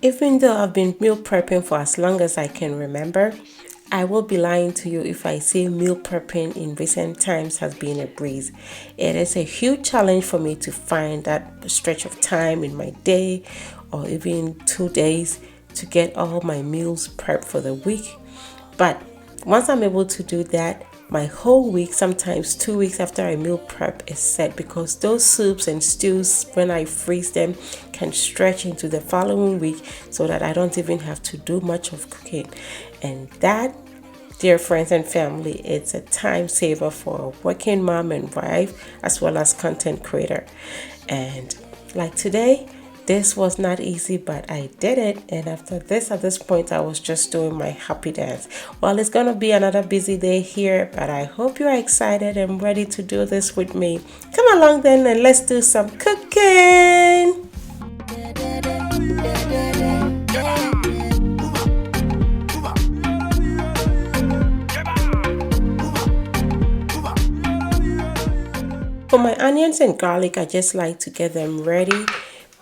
Even though I've been meal prepping for as long as I can remember, I will be lying to you if I say meal prepping in recent times has been a breeze. It is a huge challenge for me to find that stretch of time in my day or even 2 days to get all my meals prepped for the week. But once I'm able to do that, my whole week, sometimes 2 weeks after I meal prep, is set because those soups and stews, when I freeze them, can stretch into the following week so that I don't even have to do much of cooking. And that, dear friends and family, it's a time saver for a working mom and wife as well as content creator. And like today, this was not easy, but I did it. And after this, at this point, I was just doing my happy dance. Well, it's going to be another busy day here, but I hope you're excited and ready to do this with me. Come along then and let's do some cooking. For my onions and garlic, I just like to get them ready,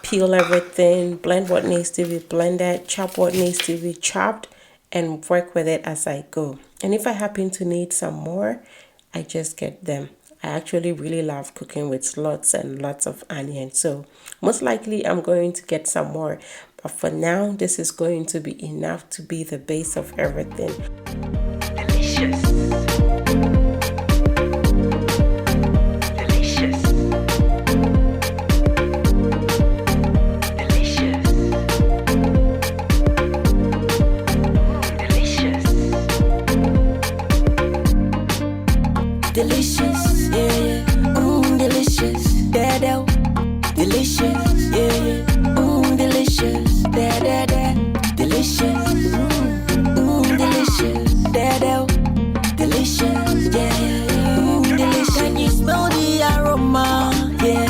peel everything, blend what needs to be blended, chop what needs to be chopped, and work with it as I go. And if I happen to need some more, I just get them. I actually really love cooking with lots and lots of onions, so most likely I'm going to get some more. But for now, this is going to be enough to be the base of everything. Delicious. Delicious, yeah, yeah, delicious, da da, delicious, yeah, yeah, delicious, da da da, delicious, delicious, da da, delicious, yeah, yeah, delicious. Can you smell the aroma? Yeah,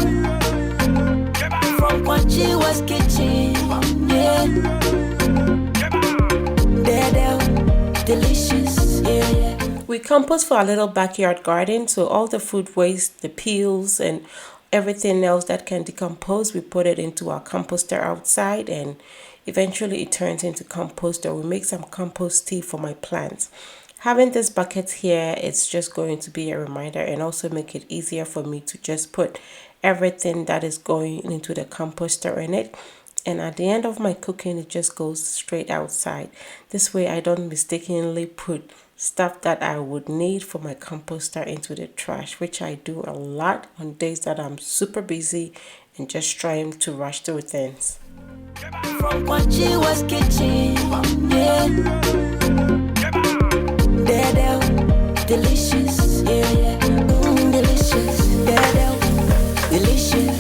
from Kwankyewaa's kitchen, yeah, da da, delicious, yeah, yeah. We compost for our little backyard garden, so all the food waste, the peels and everything else that can decompose, we put it into our composter outside and eventually it turns into compost, or we make some compost tea for my plants. Having this bucket here, it's just going to be a reminder and also make it easier for me to just put everything that is going into the composter in it. And at the end of my cooking, it just goes straight outside. This way I don't mistakenly put stuff that I would need for my composter into the trash, which I do a lot on days that I'm super busy and just trying to rush through things. From Kwankyewaa's kitchen, yeah, delicious, yeah, yeah, delicious, delicious, yeah, yeah, delicious,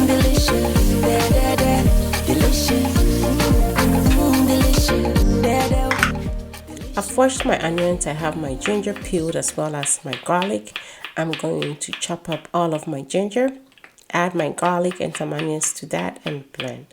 delicious, delicious. I've washed my onions. I have my ginger peeled as well as my garlic. I'm going to chop up all of my ginger, add my garlic and some onions to that and blend.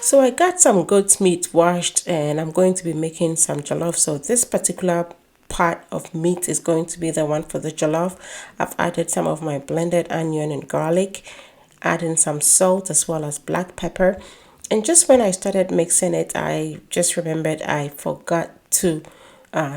So I got some goat's meat washed and I'm going to be making some jollof. So this particular part of meat is going to be the one for the jollof. I've added some of my blended onion and garlic, adding some salt as well as black pepper. And just when I started mixing it, I just remembered I forgot to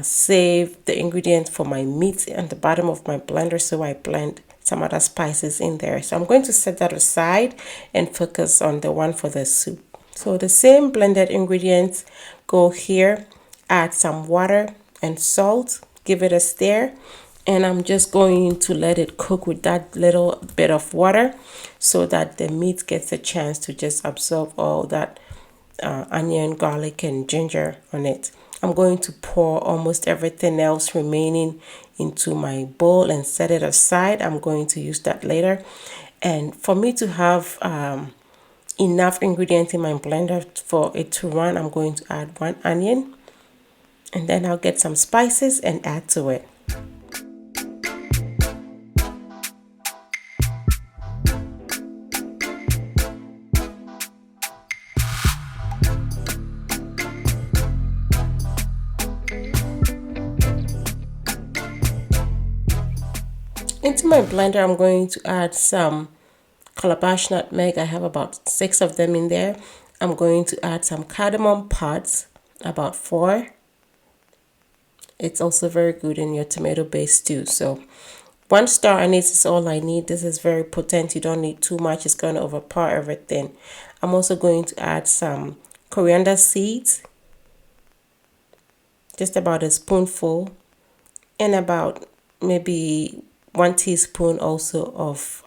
save the ingredients for my meat at the bottom of my blender, so I blend some other spices in there. So I'm going to set that aside and focus on the one for the soup. So the same blended ingredients go here. Add some water and salt, give it a stir, and I'm just going to let it cook with that little bit of water so that the meat gets a chance to just absorb all that onion, garlic, and ginger on it. I'm going to pour almost everything else remaining into my bowl and set it aside. I'm going to use that later. And for me to have enough ingredients in my blender for it to run, I'm going to add 1 onion, and then I'll get some spices and add to it. Into my blender, I'm going to add some calabash nutmeg. I have about 6 of them in there. I'm going to add some cardamom pods, about 4. It's also very good in your tomato-based stew. So 1 star anise is all I need. This is very potent. You don't need too much. It's going to overpower everything. I'm also going to add some coriander seeds, just about a spoonful, and about maybe 1 teaspoon also of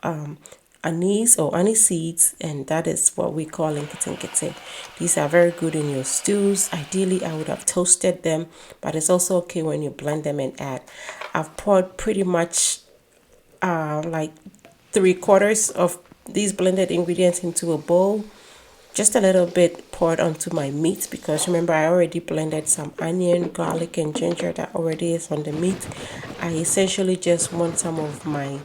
anise or anise seeds, and that is what we call nkitinkiti. These are very good in your stews. Ideally, I would have toasted them, but it's also okay when you blend them and add. I've poured pretty much like 3/4 of these blended ingredients into a bowl. Just a little bit poured onto my meat, because remember I already blended some onion, garlic, and ginger that already is on the meat. I essentially just want some of my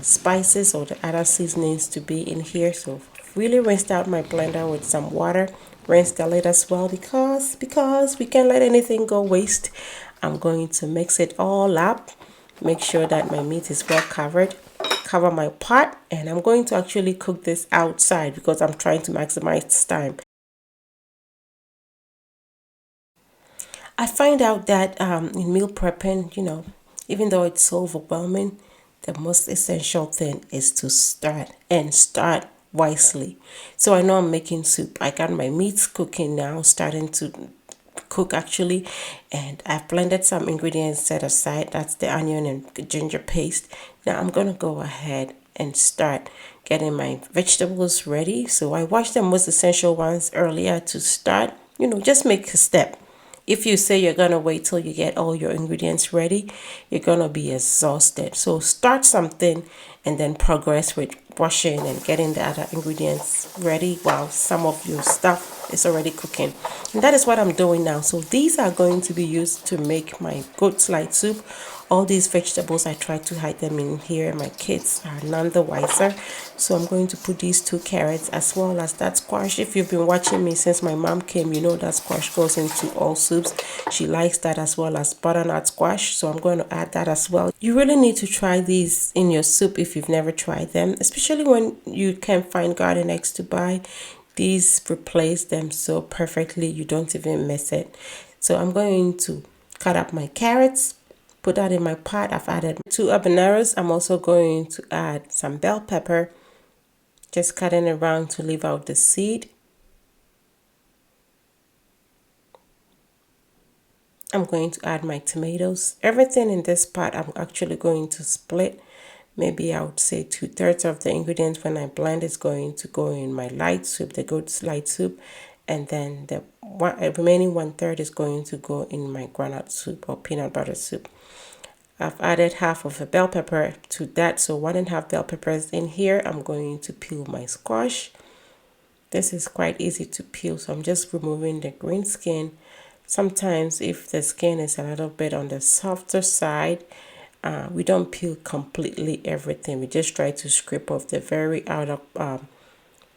spices or the other seasonings to be in here. So really rinsed out my blender with some water, rinsed the lid as well, because we can't let anything go waste. I'm going to mix it all up, make sure that my meat is well covered. Cover my pot, and I'm going to actually cook this outside because I'm trying to maximize time. I find out that in meal prepping, even though it's so overwhelming, the most essential thing is to start, and start wisely. So I know I'm making soup. I got my meats cooking now, starting to cook actually, and I've blended some ingredients set aside. That's the onion and ginger paste. Now I'm gonna go ahead and start getting my vegetables ready. So I washed the most essential ones earlier to start, just make a step. If you say you're gonna wait till you get all your ingredients ready, you're gonna be exhausted. So start something and then progress with washing and getting the other ingredients ready while some of your stuff is already cooking. And that is what I'm doing now. So these are going to be used to make my goat slide soup. All these vegetables, I try to hide them in here. My kids are none the wiser. So I'm going to put these 2 carrots as well as that squash. If you've been watching me since my mom came, you know that squash goes into all soups. She likes that, as well as butternut squash. So I'm going to add that as well. You really need to try these in your soup if you've never tried them, especially when you can't find garden eggs to buy. These replace them so perfectly, you don't even miss it. So I'm going to cut up my carrots, put that in my pot. I've added 2 habaneros. I'm also going to add some bell pepper, just cutting it around to leave out the seed. I'm going to add my tomatoes. Everything in this pot I'm actually going to split. Maybe I would say 2/3 of the ingredients when I blend is going to go in my light soup, the goat's light soup, and then the remaining 1/3 is going to go in my granite soup or peanut butter soup. I've added half of a bell pepper to that, so 1.5 bell peppers in here. I'm going to peel my squash. This is quite easy to peel, so I'm just removing the green skin. Sometimes if the skin is a little bit on the softer side, we don't peel completely everything. We just try to scrape off the very outer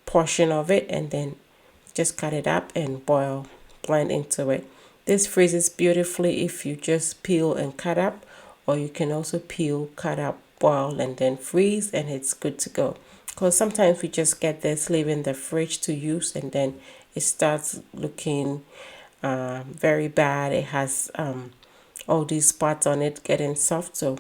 portion of it, and then just cut it up and blend into it. This freezes beautifully if you just peel and cut up, or you can also peel, cut up, boil, and then freeze, and it's good to go. Because sometimes we just get this, leave in the fridge to use, and then it starts looking very bad. It has all these spots on it getting soft. So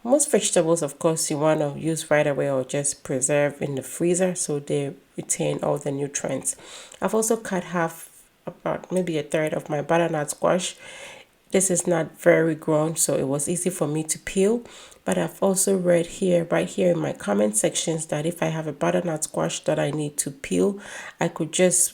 Most vegetables, of course, you want to use right away or just preserve in the freezer so they retain all the nutrients. I've also cut half, about maybe a third of my butternut squash. This is not very grown, so it was easy for me to peel. But I've also read here, right here in my comment sections, that if I have a butternut squash that I need to peel, I could just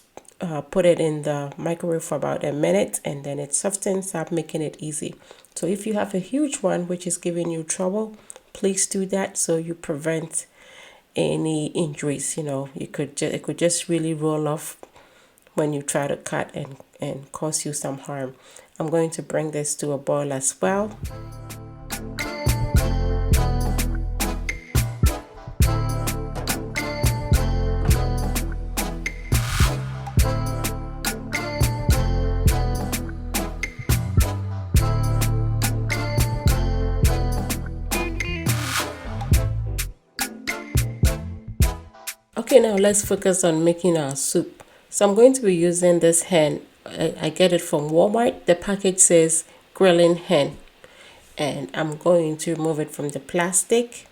put it in the microwave for about a minute and then it softens up, making it easy. So if you have a huge one which is giving you trouble, please do that so you prevent any injuries. You know, it could just really roll off when you try to cut and cause you some harm. I'm going to bring this to a boil as well. Okay, now let's focus on making our soup. So I'm going to be using this hen. I get it from Walmart. The package says grilling hen. And I'm going to remove it from the plastic.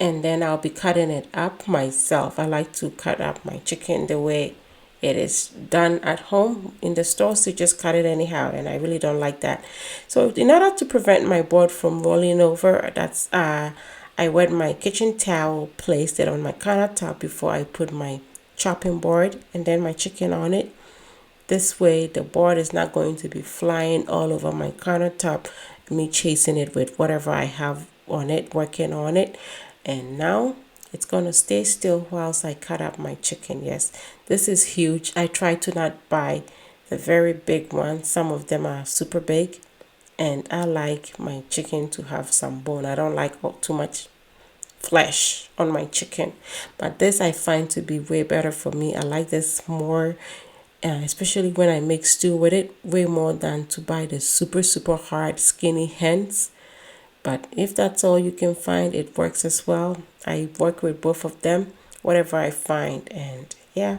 And then I'll be cutting it up myself. I like to cut up my chicken the way it is done at home. In the stores, you just cut it anyhow, and I really don't like that. So in order to prevent my board from rolling over, I wet my kitchen towel, placed it on my countertop before I put my chopping board and then my chicken on it. This way the board is not going to be flying all over my countertop, me chasing it with whatever I have on it, working on it. And now it's going to stay still whilst I cut up my chicken. Yes, this is huge. I try to not buy the very big ones. Some of them are super big. And I like my chicken to have some bone. I don't like too much flesh on my chicken. But this I find to be way better for me. I like this more, especially when I make stew with it, way more than to buy the super hard skinny hens. But if that's all you can find, it works as well. I work with both of them, whatever I find. And yeah,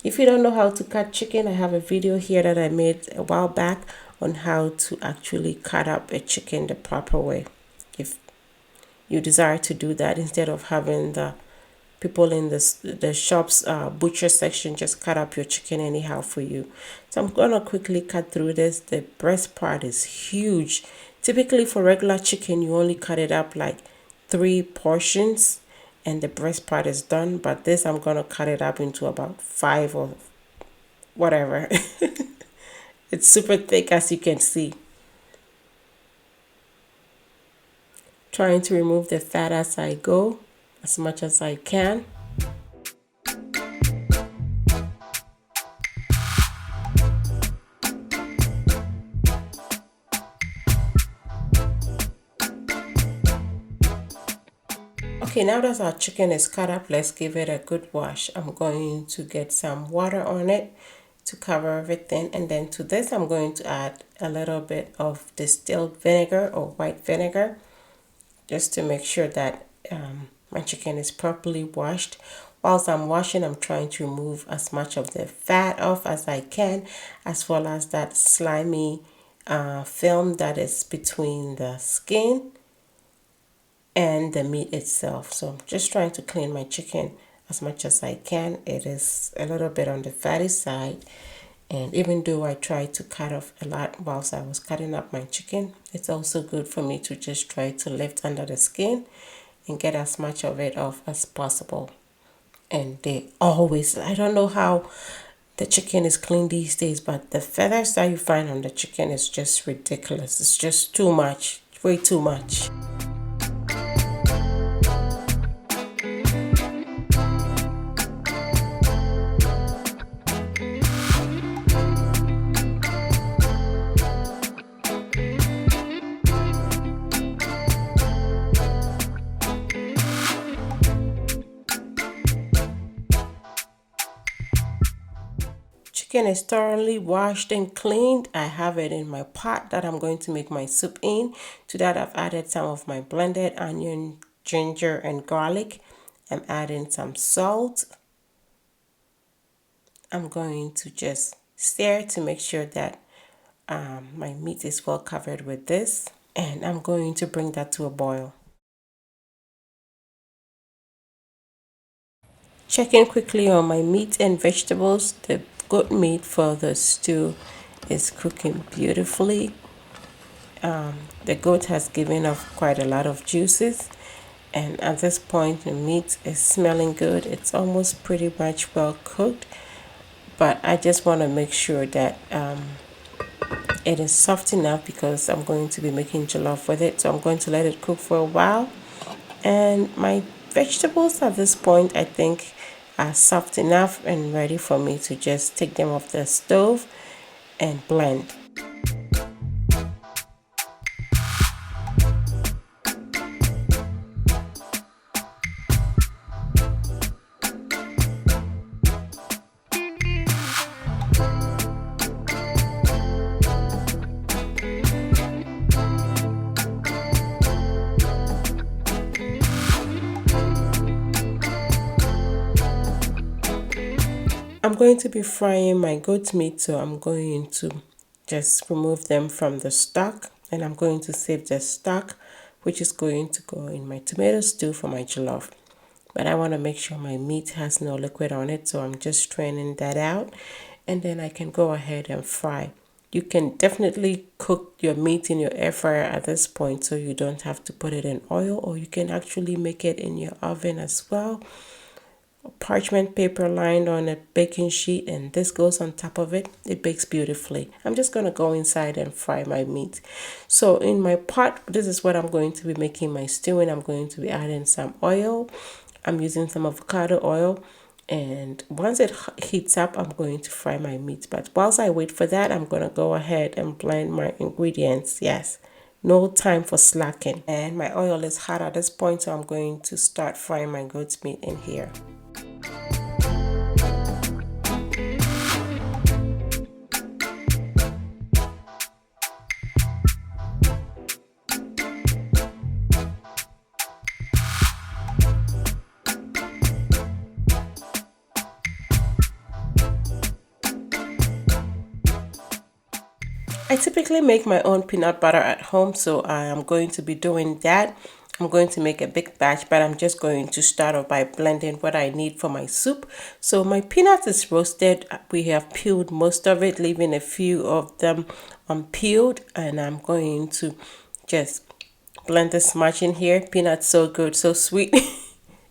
if you don't know how to cut chicken, I have a video here that I made a while back on how to actually cut up a chicken the proper way. If you desire to do that, instead of having the people in the shop's butcher section just cut up your chicken anyhow for you. So I'm gonna quickly cut through this. The breast part is huge. Typically for regular chicken, you only cut it up like 3 portions and the breast part is done. But this, I'm gonna cut it up into about 5 or whatever. It's super thick, as you can see. Trying to remove the fat as I go, as much as I can. Okay, now that our chicken is cut up, let's give it a good wash. I'm going to get some water on it to cover everything, and then to this I'm going to add a little bit of distilled vinegar or white vinegar, just to make sure that my chicken is properly washed. Whilst I'm washing, I'm trying to remove as much of the fat off as I can, as well as that slimy film that is between the skin and the meat itself. So I'm just trying to clean my chicken as much as I can. It is a little bit on the fatty side, and even though I tried to cut off a lot whilst I was cutting up my chicken, it's also good for me to just try to lift under the skin and get as much of it off as possible. And they always, I don't know how the chicken is clean these days, but the feathers that you find on the chicken is just ridiculous. It's just too much, way too much. Chicken is thoroughly washed and cleaned. I have it in my pot that I'm going to make my soup in. To that, I've added some of my blended onion, ginger, and garlic. I'm adding some salt. I'm going to just stir to make sure that my meat is well covered with this. and I'm going to bring that to a boil. Checking quickly on my meat and vegetables. The goat meat for the stew is cooking beautifully. The goat has given off quite a lot of juices, and at this point the meat is smelling good. It's almost pretty much well cooked, but I just want to make sure that it is soft enough because I'm going to be making jollof with it. So I'm going to let it cook for a while, and my vegetables at this point I think are soft enough and ready for me to just take them off the stove and blend. I'm going to be frying my goat meat, so I'm going to just remove them from the stock, and I'm going to save the stock, which is going to go in my tomato stew for my jollof. But I want to make sure my meat has no liquid on it, so I'm just straining that out, and then I can go ahead and fry. You can definitely cook your meat in your air fryer at this point, so you don't have to put it in oil, or you can actually make it in your oven as well. Parchment paper lined on a baking sheet, and this goes on top of it. It bakes beautifully. I'm just going to go inside and fry my meat. So in my pot, this is what I'm going to be making my stew in. I'm going to be adding some oil. I'm using some avocado oil, and once it heats up, I'm going to fry my meat. But whilst I wait for that, I'm going to go ahead and blend my ingredients. Yes, no time for slacking. And my oil is hot at this point, so I'm going to start frying my goat's meat in here. I typically make my own peanut butter at home, so I am going to be doing that. I'm going to make a big batch, but I'm just going to start off by blending what I need for my soup. So my peanuts is roasted. We have peeled most of it, leaving a few of them unpeeled, and I'm going to just blend this much in here. Peanuts so good, so sweet.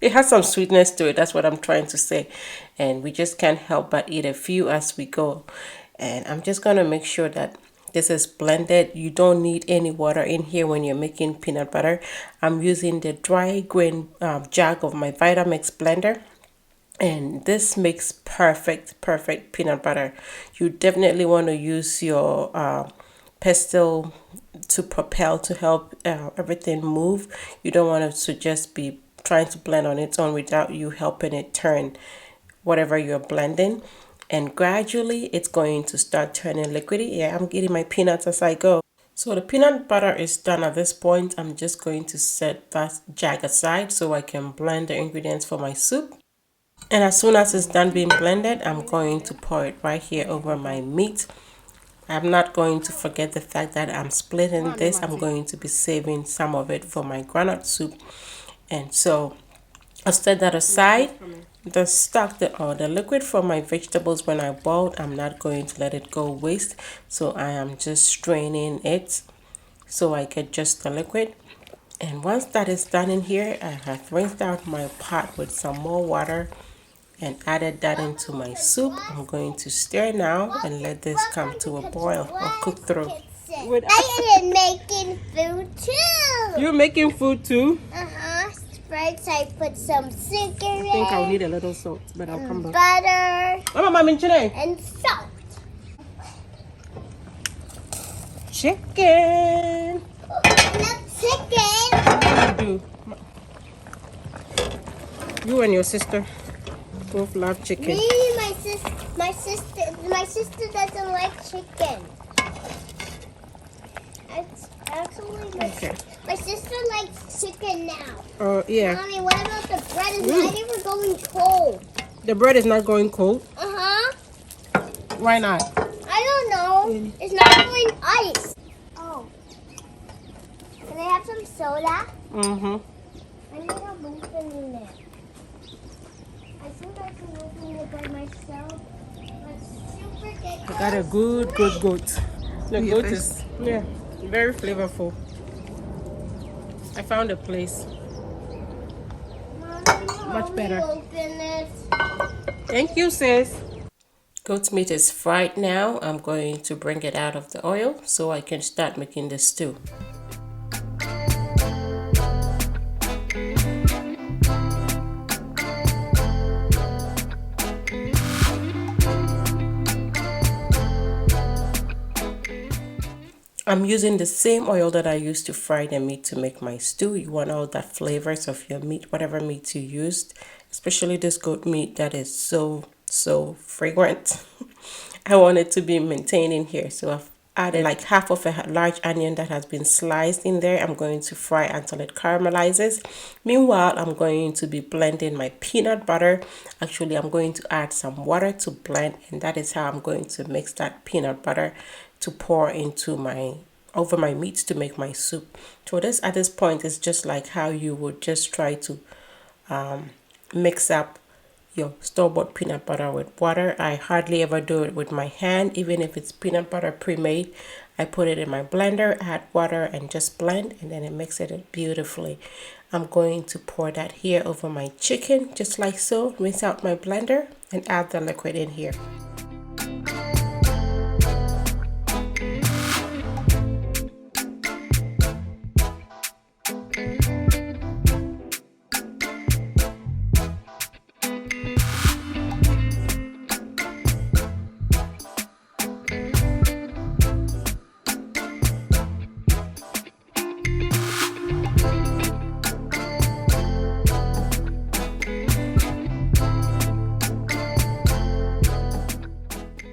It has some sweetness to it, that's what I'm trying to say, and we just can't help but eat a few as we go. And I'm just going to make sure that this is blended. You don't need any water in here when you're making peanut butter. I'm using the dry grain jug of my Vitamix blender, and this makes perfect peanut butter. You definitely want to use your pestle to propel to help everything move. You don't want it to just be trying to blend on its own without you helping it turn whatever you're blending. And gradually it's going to start turning liquidy. Yeah, I'm getting my peanuts as I go. So the peanut butter is done at this point. I'm just going to set that jug aside so I can blend the ingredients for my soup. And as soon as it's done being blended, I'm going to pour it right here over my meat. I'm not going to forget the fact that I'm splitting this. I'm going to be saving some of it for my granite soup. And so I'll set that aside. The stock, the liquid from my vegetables when I boiled, I'm not going to let it go waste. So I am just straining it so I get just the liquid. And once that is done in here, I have rinsed out my pot with some more water and added that into my soup. I'm going to stir now and let this come to a boil or cook through. I am making food too. You're making food too? First, I put some sugar in. I think I'll need a little salt, but I'll come back. Butter. And salt. Chicken. Not chicken. What do you do? You and your sister both love chicken. Me, my sister doesn't like chicken. Actually, my sister likes chicken now. Oh, yeah. Mommy, what about the bread? Is not even going cold. The bread is not going cold? Uh-huh. Why not? I don't know. It's not going ice. Oh. some soda? Mm-hmm. I need help opening it. I think I can open it by myself. But super thick. I got a good goat. The Your goat fish? is, yeah, very flavorful. I found a place. Mom, can you Much help better. me open it? Thank you, sis. Goat's meat is fried now. I'm going to bring it out of the oil so I can start making the stew. I'm using the same oil that I used to fry the meat to make my stew. You want all the flavors of your meat, whatever meat you used, especially this goat meat that is so fragrant. I want it to be maintained in here. So I've added like half of a large onion that has been sliced in there. I'm going to fry until it caramelizes. Meanwhile, I'm going to be blending my peanut butter. Actually, I'm going to add some water to blend, and that is how I'm going to mix that peanut butter to pour into over my meat to make my soup. So this at this point is just like how you would just try to mix up your store-bought peanut butter with water. I hardly ever do it with my hand, even if it's peanut butter pre-made. I put it in my blender, add water, and just blend, and then it mixes it beautifully. I'm going to pour that here over my chicken, just like so. Rinse out my blender and add the liquid in here.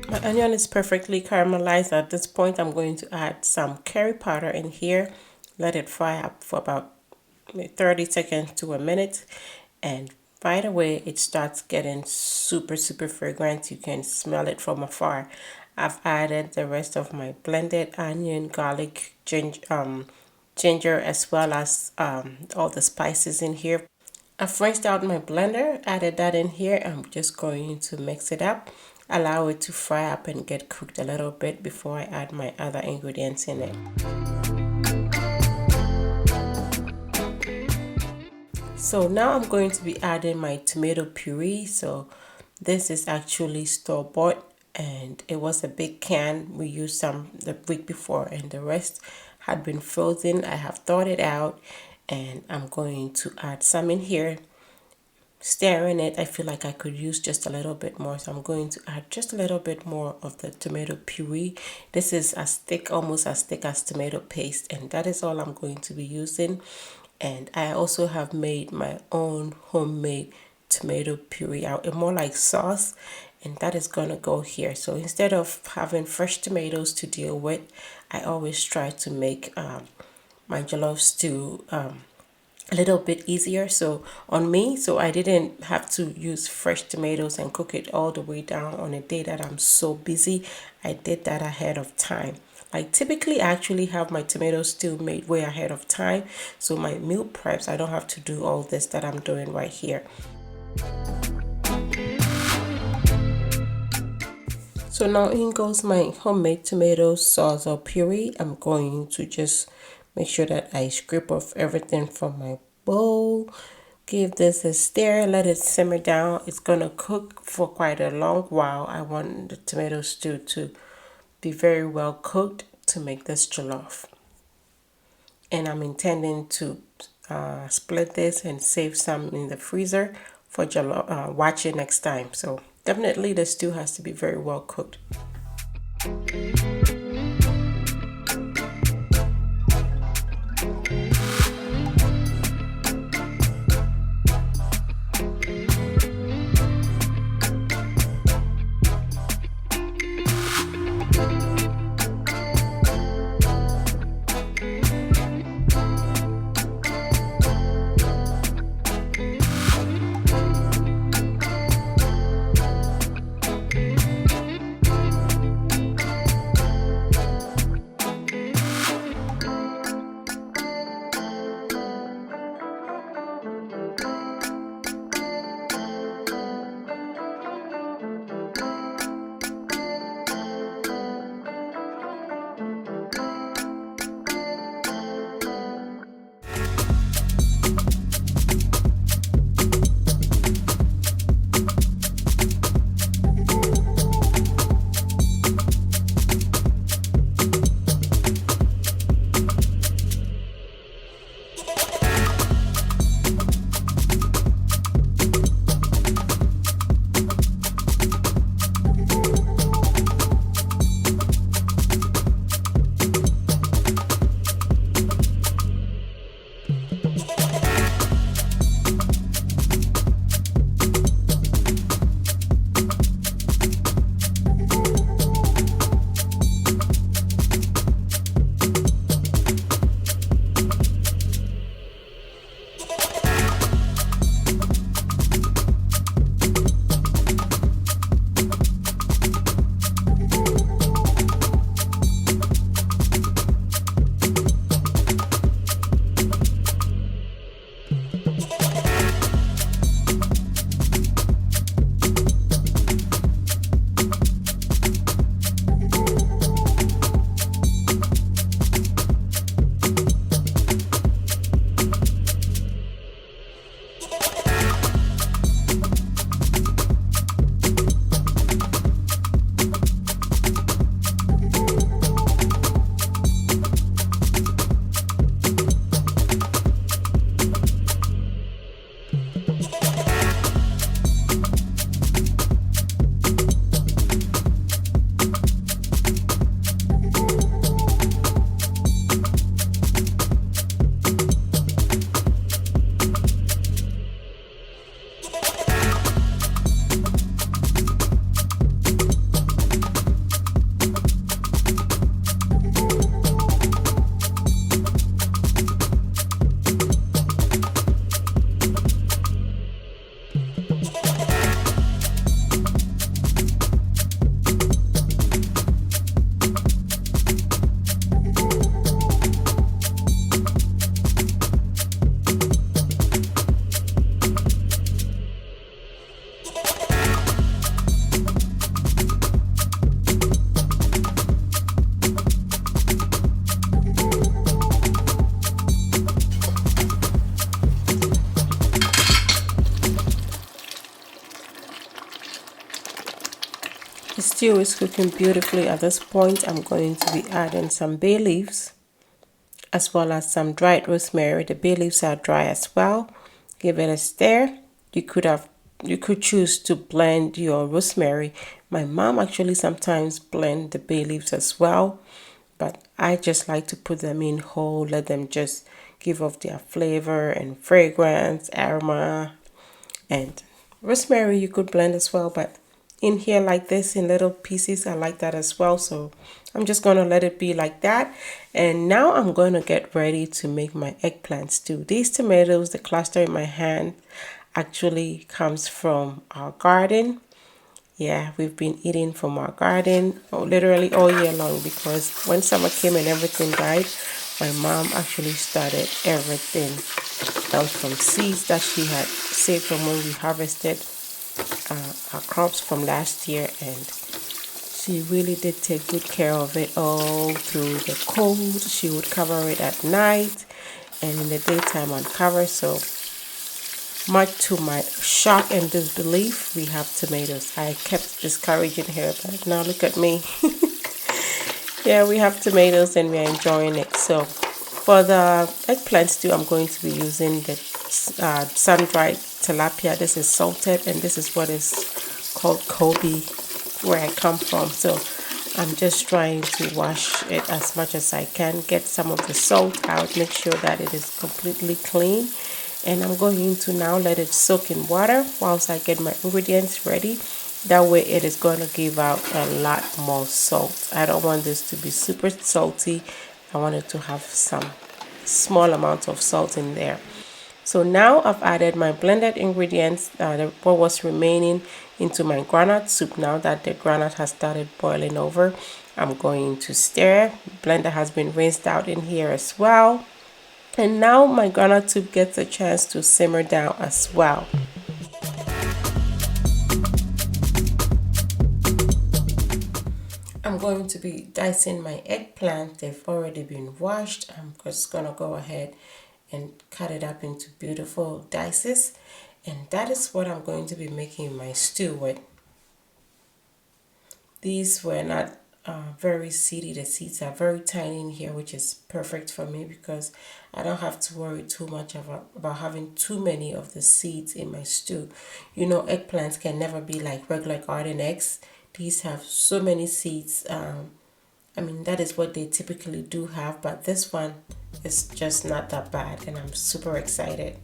My onion is perfectly caramelized. At this point, I'm going to add some curry powder in here. Let it fry up for about 30 seconds to a minute. And right away, it starts getting super fragrant. You can smell it from afar. I've added the rest of my blended onion, garlic, ginger, as well as all the spices in here. I've rinsed out my blender, added that in here. I'm just going to mix it up. Allow it to fry up and get cooked a little bit before I add my other ingredients in it. So now I'm going to be adding my tomato puree. So this is actually store-bought and it was a big can. We used some the week before and the rest had been frozen. I have thawed it out and I'm going to add some in here. Stirring it, I feel like I could use just a little bit more, so I'm going to add just a little bit more of the tomato puree. This is as thick, almost as thick as tomato paste, and that is all I'm going to be using. And I also have made my own homemade tomato puree out, more like sauce, and that is going to go here. So instead of having fresh tomatoes to deal with, I always try to make my jollof stew a little bit easier so on me, so I didn't have to use fresh tomatoes and cook it all the way down on a day that I'm so busy. I did that ahead of time. Like typically I actually have my tomato stew made way ahead of time, so my meal preps, I don't have to do all this that I'm doing right here. So now in goes my homemade tomato sauce or puree. I'm going to just make sure that I scrape off everything from my bowl. Give this a stir, let it simmer down. It's gonna cook for quite a long while. I want the tomato stew to be very well cooked to make this jollof. And I'm intending to split this and save some in the freezer for jollof, watch it next time. So definitely the stew has to be very well cooked. stew is cooking beautifully. At this point, I'm going to be adding some bay leaves as well as some dried rosemary. The bay leaves are dry as well. Give it a stir. You could choose to blend your rosemary. My mom actually sometimes blend the bay leaves as well, but I just like to put them in whole, let them just give off their flavor and fragrance, aroma. And rosemary you could blend as well, but in here like this in little pieces, I like that as well. So I'm just going to let it be like that. And now I'm going to get ready to make my eggplant stew. These tomatoes, the cluster in my hand, actually comes from our garden. Yeah, we've been eating from our garden literally all year long, because when summer came and everything died, my mom actually started everything. That was from seeds that she had saved from when we harvested our crops from last year, and she really did take good care of it all through the cold. She would cover it at night and in the daytime uncover. So much to my shock and disbelief, we have tomatoes. I kept discouraging her, but now look at me. Yeah, we have tomatoes and we're enjoying it. So for the eggplant stew, I'm going to be using the sun-dried tilapia. This is salted, and this is what is called Kobe where I come from. So I'm just trying to wash it as much as I can, get some of the salt out, make sure that it is completely clean. And I'm going to now let it soak in water whilst I get my ingredients ready. That way it is going to give out a lot more salt. I don't want this to be super salty. I want it to have some small amount of salt in there. So now I've added my blended ingredients, what was remaining, into my granite soup. Now that the granite has started boiling over, I'm going to stir. Blender has been rinsed out in here as well. And now my granite soup gets a chance to simmer down as well. I'm going to be dicing my eggplant. They've already been washed. I'm just gonna go ahead and cut it up into beautiful dices. And that is what I'm going to be making my stew with. These were not very seedy. The seeds are very tiny in here, which is perfect for me because I don't have to worry too much about having too many of the seeds in my stew. You know, eggplants can never be like regular garden eggs. These have so many seeds. I mean, that is what they typically do have, but this one is just not that bad, and I'm super excited.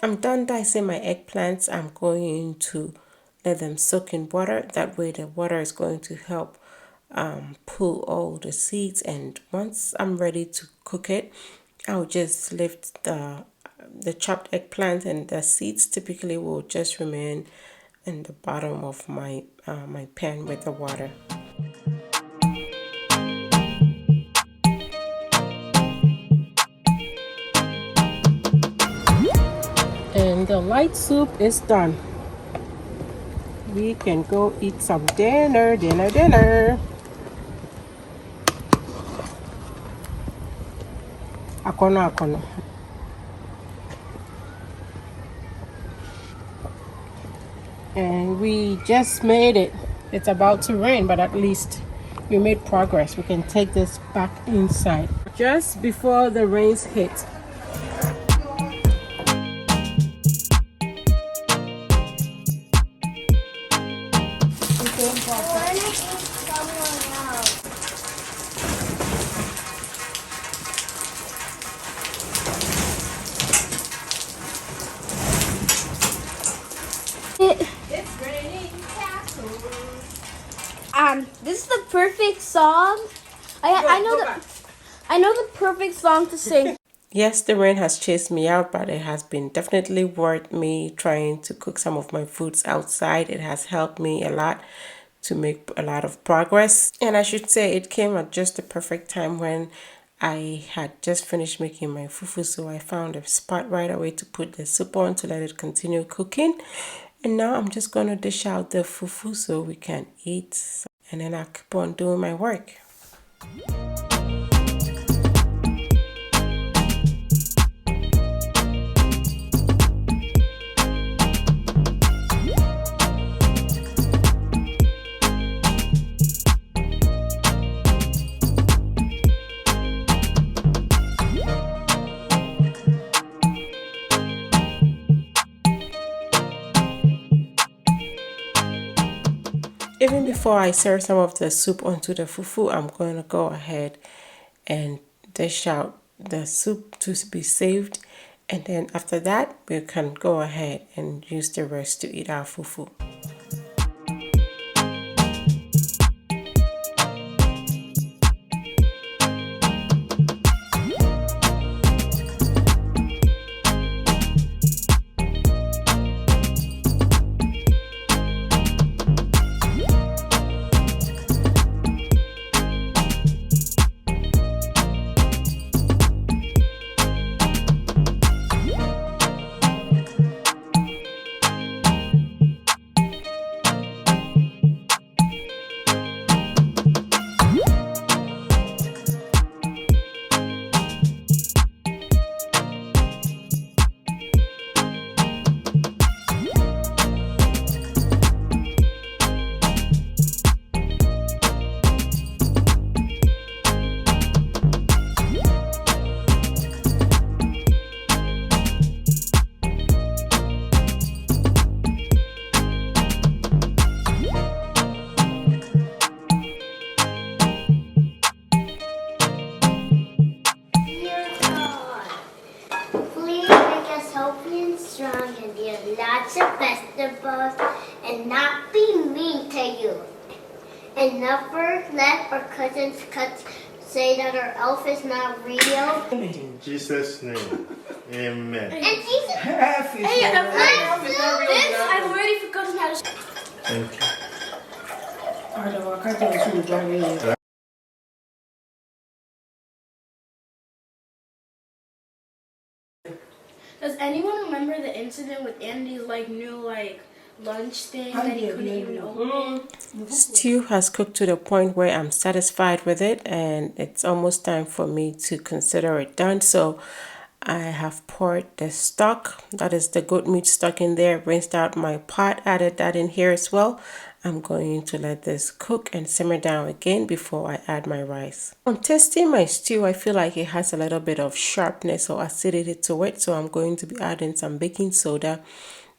I'm done dicing my eggplants. I'm going to let them soak in water. That way the water is going to help pull all the seeds, and once I'm ready to cook it, I'll just lift the chopped eggplant, and the seeds typically will just remain in the bottom of my my pan with the water. And the light soup is done. We can go eat some dinner. Akono. And we just made it. It's about to rain, but at least we made progress. We can take this back inside. Just before the rains hit, This is the perfect song. I know the perfect song to sing. Yes, the rain has chased me out, but it has been definitely worth me trying to cook some of my foods outside. It has helped me a lot to make a lot of progress. And I should say it came at just the perfect time when I had just finished making my fufu, so I found a spot right away to put the soup on to let it continue cooking. And now I'm just going to dish out the fufu so we can eat. And then I'll keep on doing my work. Even before I serve some of the soup onto the fufu, I'm going to go ahead and dish out the soup to be saved. And then after that, we can go ahead and use the rest to eat our fufu. Strong and eat lots of vegetables and not be mean to you. And never let our cousins say that our elf is not real. In Jesus' name, amen. And Jesus, Hey, I've already forgotten how to. Thank you. Does anyone remember the incident with Andy's new lunch thing that he couldn't even open? Stew has cooked to the point where I'm satisfied with it, and it's almost time for me to consider it done. So I have poured the stock, that is the goat meat stock, in there, rinsed out my pot, added that in here as well. I'm going to let this cook and simmer down again before I add my rice. On tasting my stew, I feel like it has a little bit of sharpness or acidity to it, so I'm going to be adding some baking soda.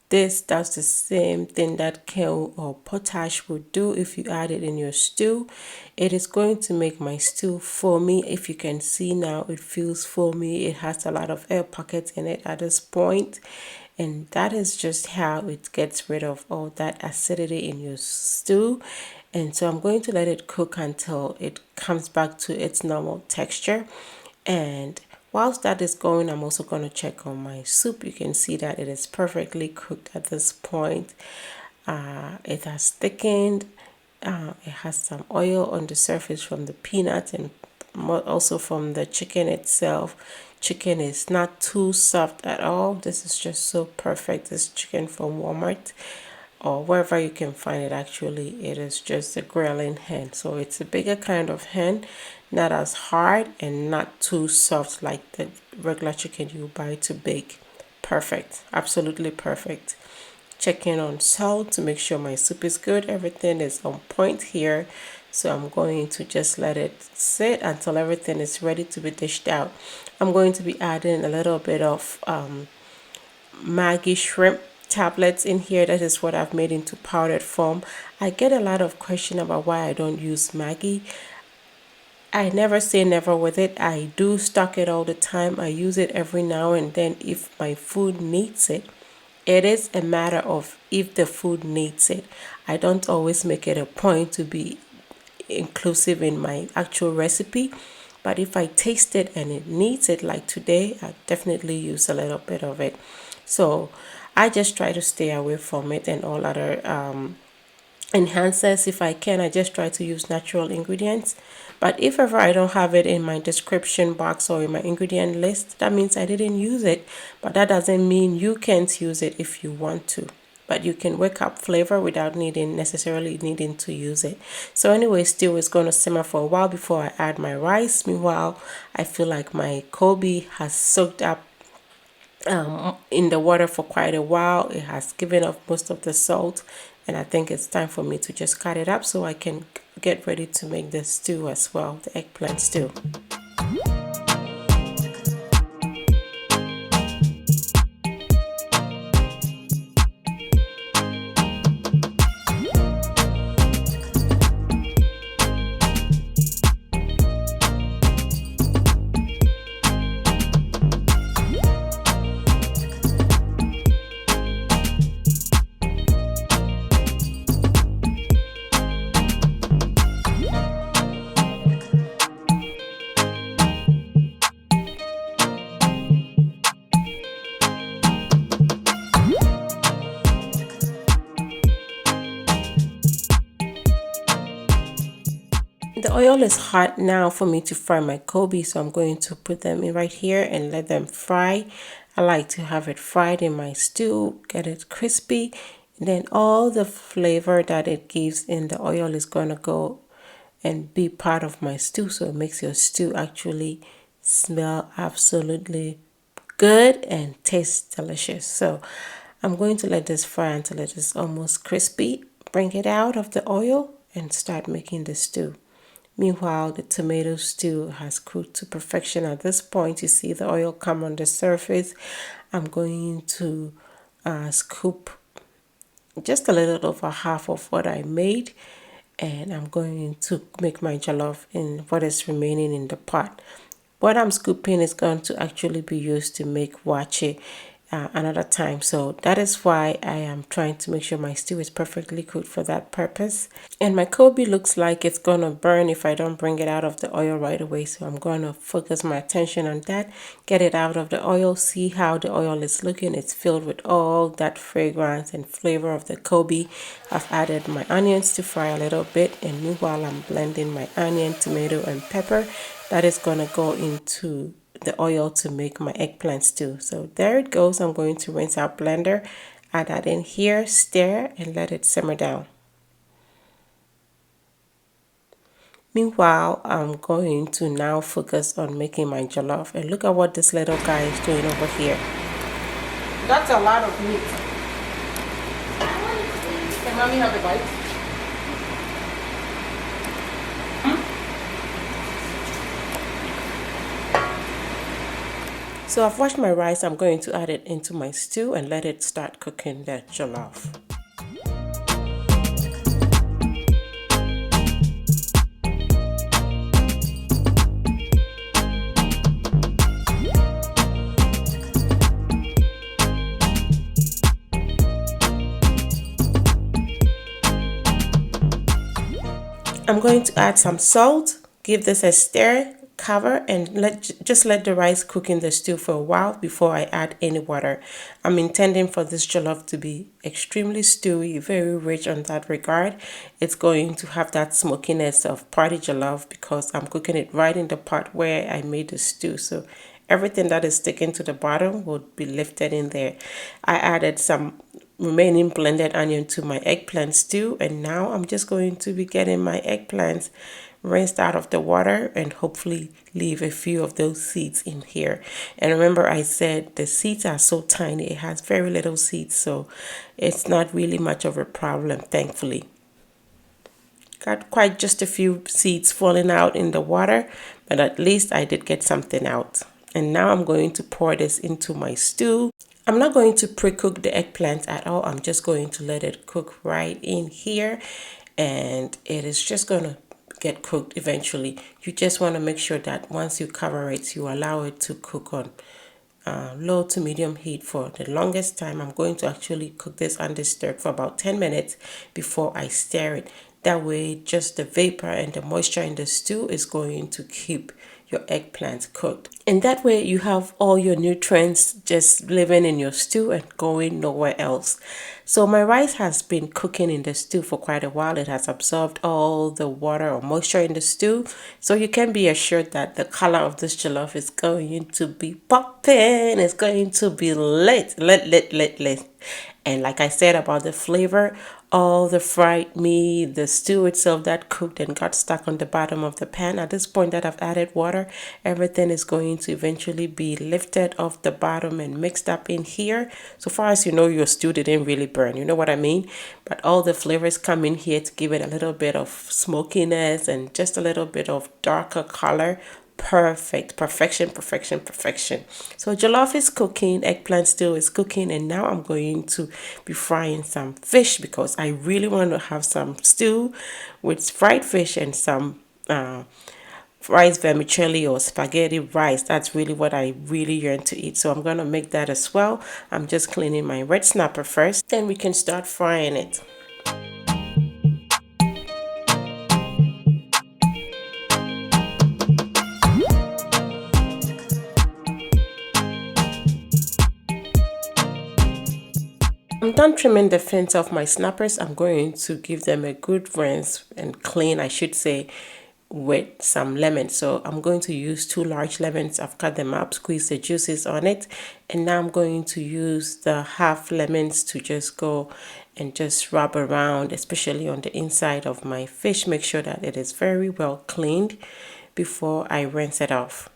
This does the same thing that kale or potash would do if you add it in your stew. It is going to make my stew foamy. If you can see now, it feels foamy. It has a lot of air pockets in it at this point. And that is just how it gets rid of all that acidity in your stew. And so I'm going to let it cook until it comes back to its normal texture. And whilst that is going, I'm also going to check on my soup. You can see that it is perfectly cooked at this point. It has thickened. It has some oil on the surface from the peanuts and also from the chicken itself. Chicken is not too soft at all. This is just so perfect. This chicken from Walmart or wherever you can find it, actually. It is just a grilling hen. So it's a bigger kind of hen, not as hard and not too soft like the regular chicken you buy to bake. Perfect. Absolutely perfect. Checking on salt to make sure my soup is good. Everything is on point here. So I'm going to just let it sit until everything is ready to be dished out. I'm going to be adding a little bit of Maggi shrimp tablets in here. That is what I've made into powdered form. I get a lot of question about why I don't use Maggi. I never say never with it. I do stock it all the time. I use it every now and then if my food needs it. It is a matter of if the food needs it. I don't always make it a point to be inclusive in my actual recipe, but if I taste it and it needs it, like today, I definitely use a little bit of it. So I just try to stay away from it and all other enhancers. If I can, I just try to use natural ingredients. But if ever I don't have it in my description box or in my ingredient list, that means I didn't use it. But that doesn't mean you can't use it if you want to. But you can wake up flavor without necessarily needing to use it. So anyway, stew is going to simmer for a while before I add my rice. Meanwhile, I feel like my Kobe has soaked up in the water for quite a while. It has given up most of the salt, and I think it's time for me to just cut it up so I can get ready to make the stew as well, the eggplant stew. The oil is hot now for me to fry my Kobe, so I'm going to put them in right here and let them fry. I like to have it fried in my stew, get it crispy, and then all the flavor that it gives in the oil is going to go and be part of my stew, so it makes your stew actually smell absolutely good and taste delicious. So I'm going to let this fry until it is almost crispy. Bring it out of the oil and start making the stew. Meanwhile, the tomato stew has cooked to perfection. At this point, you see the oil come on the surface. I'm going to scoop just a little over half of what I made, and I'm going to make my jollof in what is remaining in the pot. What I'm scooping is going to actually be used to make wache another time, so that is why I am trying to make sure my stew is perfectly cooked for that purpose. And my Kobe looks like it's gonna burn if I don't bring it out of the oil right away, so I'm going to focus my attention on that, get it out of the oil, see how the oil is looking. It's filled with all that fragrance and flavor of the Kobe. I've added my onions to fry a little bit, and meanwhile I'm blending my onion, tomato and pepper. That is gonna go into the oil to make my eggplant stew. So there it goes. I'm going to rinse out blender, add that in here, stir and let it simmer down. Meanwhile, I'm going to now focus on making my jollof, and look at what this little guy is doing over here. That's a lot of meat. Can mommy have a bite? So I've washed my rice. I'm going to add it into my stew and let it start cooking the jollof. I'm going to add some salt, give this a stir, cover, and just let the rice cook in the stew for a while before I add any water. I'm intending for this jollof to be extremely stewy, very rich on that regard. It's going to have that smokiness of party jollof because I'm cooking it right in the pot where I made the stew. So everything that is sticking to the bottom will be lifted in there. I added some remaining blended onion to my eggplant stew, and now I'm just going to be getting my eggplants rinsed out of the water and hopefully leave a few of those seeds in here. And remember, I said the seeds are so tiny, it has very little seeds, so it's not really much of a problem, thankfully. Got quite just a few seeds falling out in the water, but at least I did get something out. And now I'm going to pour this into my stew. I'm not going to pre-cook the eggplant at all. I'm just going to let it cook right in here, and it is just going to get cooked eventually. You just want to make sure that once you cover it, you allow it to cook on low to medium heat for the longest time. I'm going to actually cook this undisturbed for about 10 minutes before I stir it. That way, just the vapor and the moisture in the stew is going to keep your eggplant cooked. And that way you have all your nutrients just living in your stew and going nowhere else. So my rice has been cooking in the stew for quite a while. It has absorbed all the water or moisture in the stew. So you can be assured that the color of this jollof is going to be popping. It's going to be lit. And like I said about the flavor, all the fried meat, the stew itself that cooked and got stuck on the bottom of the pan. At this point that I've added water, everything is going to eventually be lifted off the bottom and mixed up in here. So far as you know, your stew didn't really burn, you know what I mean? But all the flavors come in here to give it a little bit of smokiness and just a little bit of darker color. Perfect. Perfection. So jollof is cooking, eggplant stew is cooking, and now I'm going to be frying some fish because I really want to have some stew with fried fish and some rice vermicelli or spaghetti rice. That's really what I really yearn to eat. So I'm going to make that as well. I'm just cleaning my red snapper first, then we can start frying it. I'm done trimming the fins of my snappers. I'm going to give them a good rinse and clean, I should say, with some lemon. So I'm going to use 2 large lemons. I've cut them up, squeeze the juices on it, and now I'm going to use the half lemons to just go and just rub around, especially on the inside of my fish. Make sure that it is very well cleaned before I rinse it off.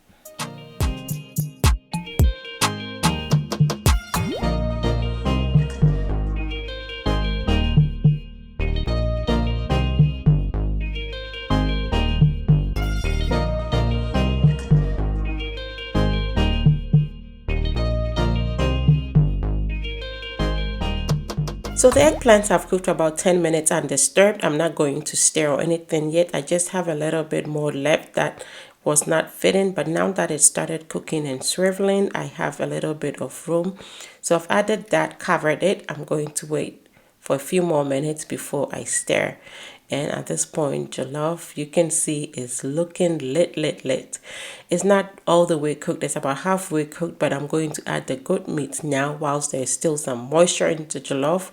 So the eggplants have cooked about 10 minutes undisturbed. I'm not going to stir or anything yet. I just have a little bit more left that was not fitting, but now that it started cooking and swiveling, I have a little bit of room. So I've added that, covered it. I'm going to wait for a few more minutes before I stir. And at this point, jollof, you can see, is looking lit. It's not all the way cooked. It's about halfway cooked, but I'm going to add the goat meat now whilst there's still some moisture in the jollof.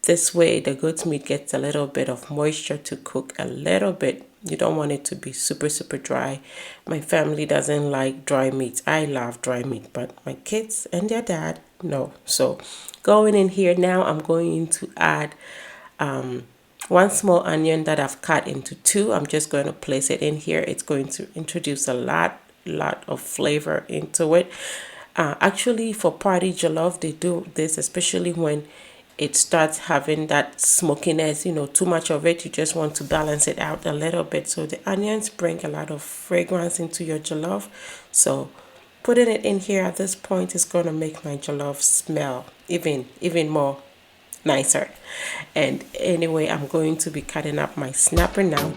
This way, the goat meat gets a little bit of moisture to cook a little bit. You don't want it to be super dry. My family doesn't like dry meat. I love dry meat, but my kids and their dad, no. So going in here now, I'm going to add 1 small onion that I've cut into 2. I'm just going to place it in here. It's going to introduce a lot of flavor into it. Actually, for party jollof, they do this, especially when it starts having that smokiness, you know, too much of it. You just want to balance it out a little bit. So the onions bring a lot of fragrance into your jollof. So putting it in here at this point is going to make my jollof smell even more nicer. And anyway, I'm going to be cutting up my snapper now.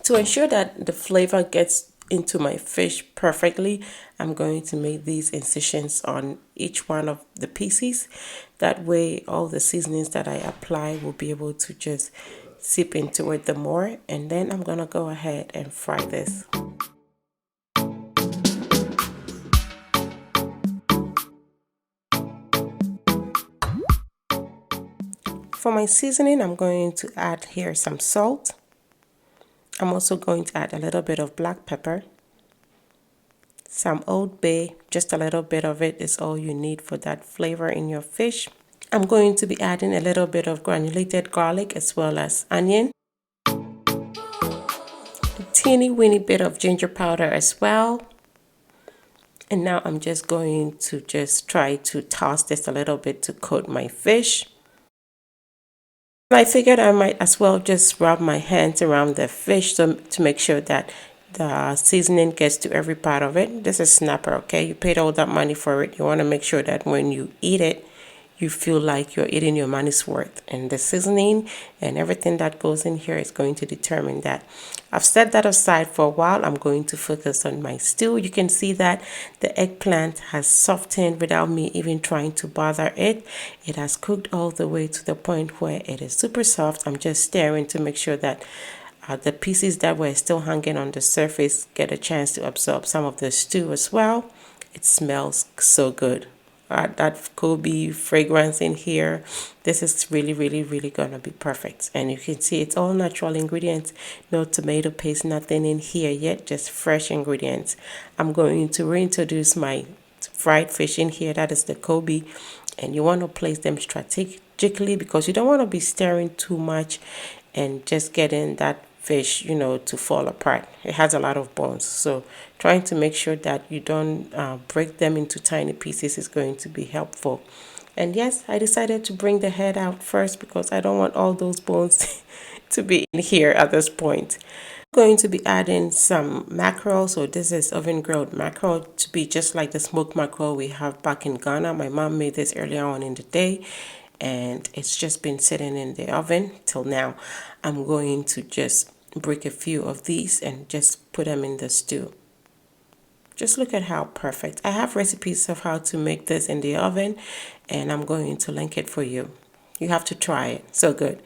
To ensure that the flavor gets into my fish perfectly, I'm going to make these incisions on each one of the pieces. That way all the seasonings that I apply will be able to just seep into it the more. And then I'm gonna go ahead and fry this. For my seasoning, I'm going to add here some salt. I'm also going to add a little bit of black pepper, some Old Bay, just a little bit of it is all you need for that flavor in your fish. I'm going to be adding a little bit of granulated garlic as well as onion, a teeny weeny bit of ginger powder as well. And now I'm just going to try to toss this a little bit to coat my fish. I figured I might as well just rub my hands around the fish to make sure that the seasoning gets to every part of it. This is snapper, okay? You paid all that money for it. You want to make sure that when you eat it, you feel like you're eating your money's worth. And the seasoning and everything that goes in here is going to determine that. I've set that aside for a while. I'm going to focus on my stew. You can see that the eggplant has softened without me even trying to bother it. It has cooked all the way to the point where it is super soft. I'm just stirring to make sure that the pieces that were still hanging on the surface get a chance to absorb some of the stew as well. It smells so good. That Kobe fragrance in here, this is really gonna be perfect. And you can see it's all natural ingredients, no tomato paste, nothing in here yet, just fresh ingredients. I'm going to reintroduce my fried fish in here. That is the Kobe, and you want to place them strategically because you don't want to be stirring too much and just getting that fish, you know, to fall apart. It has a lot of bones, so trying to make sure that you don't break them into tiny pieces is going to be helpful. And yes, I decided to bring the head out first because I don't want all those bones to be in here at this point. I'm going to be adding some mackerel. So this is oven grilled mackerel, to be just like the smoked mackerel we have back in Ghana. My mom made this earlier on in the day, and it's just been sitting in the oven till now. I'm going to just break a few of these and just put them in the stew. Just look at how perfect. I have recipes of how to make this in the oven, and I'm going to link it for you. You have to try it. So good.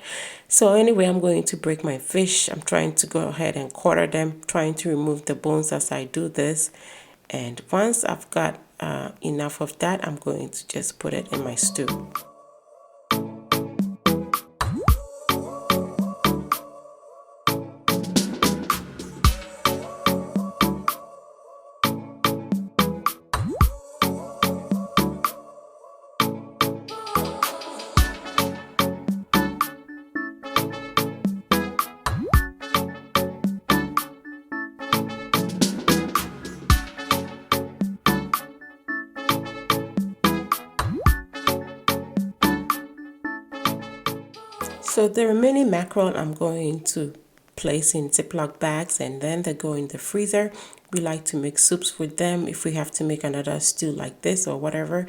So anyway, I'm going to break my fish. I'm trying to go ahead and quarter them, trying to remove the bones as I do this. And once I've got enough of that, I'm going to just put it in my stew. So the remaining mackerel I'm going to place in Ziploc bags, and then they go in the freezer. We like to make soups with them. If we have to make another stew like this or whatever,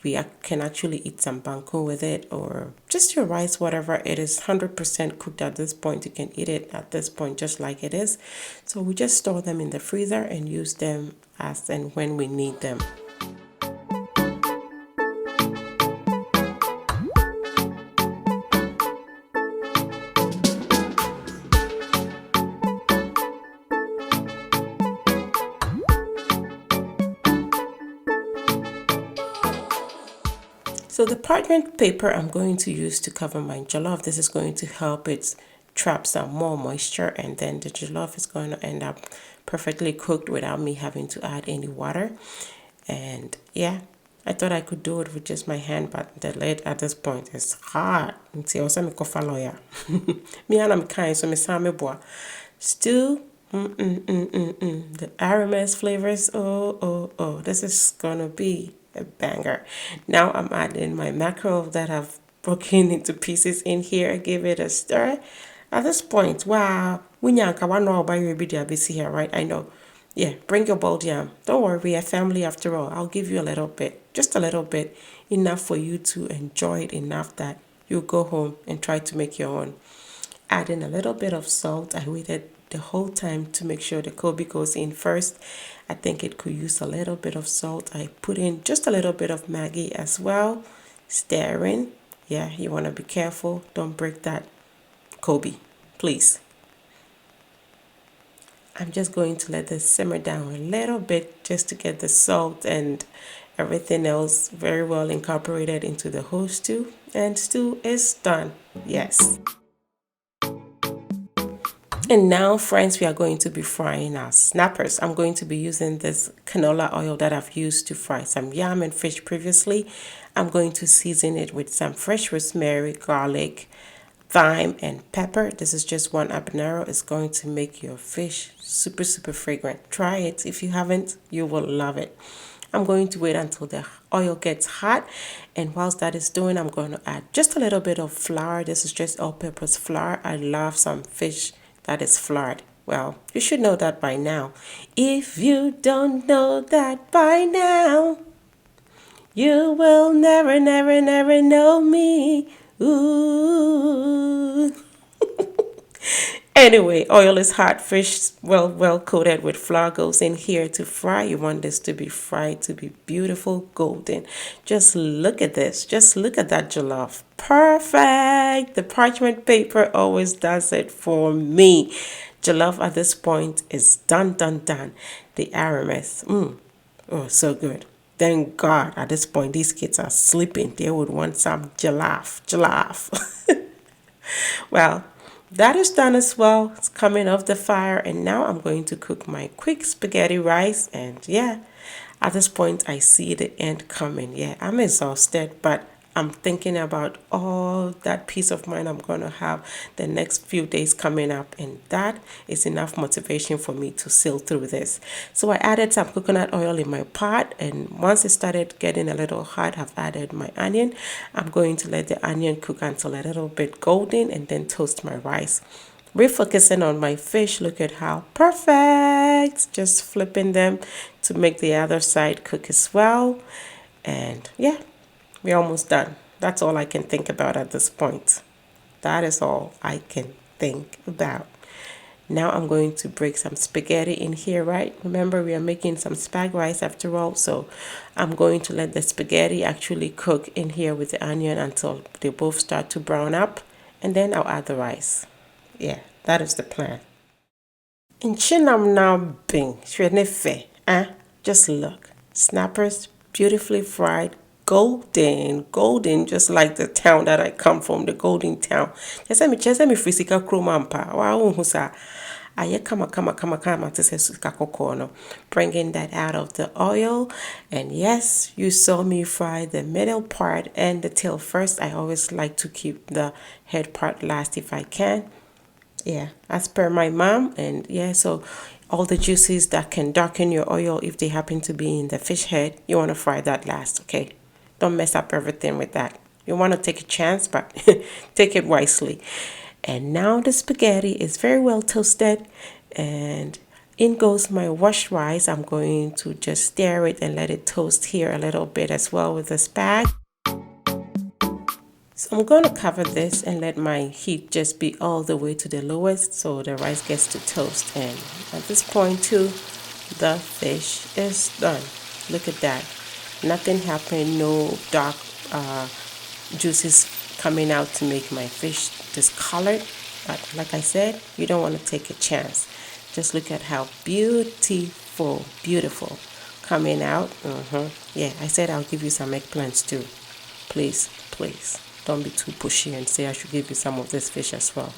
we can actually eat some banku with it, or just your rice, whatever. It is 100% cooked at this point. You can eat it at this point just like it is. So we just store them in the freezer and use them as and when we need them. So the parchment paper I'm going to use to cover my jollof, this is going to help it trap some more moisture, and then the jollof is going to end up perfectly cooked without me having to add any water. And yeah, I thought I could do it with just my hand, but the lid at this point is hard. See, also me kofa lawyer. Me and I'm kind, so me same boy. Stew. The aromas, flavors. Oh. This is gonna be a banger. Now I'm adding my mackerel that I've broken into pieces in here. I give it a stir. At this point, wow, we nyanka one know about your video here, right? I know. Yeah, bring your bold yam. Don't worry, we're a family after all. I'll give you a little bit, just a little bit, enough for you to enjoy it, enough that you go home and try to make your own. Adding a little bit of salt. I waited the whole time to make sure the Kobe goes in first. I think it could use a little bit of salt. I put in just a little bit of Maggi as well. Stirring. Yeah, you want to be careful. Don't break that Kobe, please. I'm just going to let this simmer down a little bit just to get the salt and everything else very well incorporated into the whole stew. And stew is done. Yes. And now, friends, we are going to be frying our snappers. I'm going to be using this canola oil that I've used to fry some yam and fish previously. I'm going to season it with some fresh rosemary, garlic, thyme, and pepper. This is just one habanero. It's going to make your fish super fragrant. Try it. If you haven't, you will love it. I'm going to wait until the oil gets hot, and whilst that is doing, I'm going to add just a little bit of flour. This is just all-purpose flour. I love some fish that is floured. Well, you should know that by now. If you don't know that by now, You will never, never, never know me. Ooh. Anyway, oil is hot. Fish well coated with flour goes in here to fry. You want this to be fried to be beautiful golden. Just look at this. Just look at that jollof. Perfect. The parchment paper always does it for me. Jollof at this point is done, done, done. The aromas. Oh, so good. Thank God at this point these kids are sleeping. They would want some jollof. Jollof. Well, that is done as well. It's coming off the fire, and now I'm going to cook my quick spaghetti rice. And yeah, at this point I see the end coming. Yeah, I'm exhausted, but I'm thinking about all that peace of mind I'm going to have the next few days coming up, and that is enough motivation for me to sail through this. So I added some coconut oil in my pot, and once it started getting a little hot, I've added my onion. I'm going to let the onion cook until a little bit golden and then toast my rice. Refocusing on my fish, look at how perfect. Just flipping them to make the other side cook as well. And yeah, we're almost done. That's all I can think about at this point. That is all I can think about. Now I'm going to break some spaghetti in here, right? Remember, we are making some spag rice after all. So I'm going to let the spaghetti actually cook in here with the onion until they both start to brown up. And then I'll add the rice. Yeah, that is the plan. In Chinam now bing, just look. Snappers, beautifully fried, golden, just like the town that I come from, the golden town. Just let me physical cromampa. Wow, husa. Aye, kama to say no. Bringing that out of the oil. And yes, you saw me fry the middle part and the tail first. I always like to keep the head part last if I can. Yeah, as per my mom. And yeah, so all the juices that can darken your oil, if they happen to be in the fish head, you want to fry that last, okay? Don't mess up everything with that. You want to take a chance, but take it wisely. And now the spaghetti is very well toasted, and in goes my washed rice. I'm going to just stir it and let it toast here a little bit as well with the spag. So I'm going to cover this and let my heat just be all the way to the lowest so the rice gets to toast. And at this point too, the fish is done. Look at that. Nothing happened, no dark juices coming out to make my fish discolored. But like I said, you don't want to take a chance. Just look at how beautiful coming out. Yeah, I said I'll give you some eggplants too. Please. Don't be too pushy and say I should give you some of this fish as well.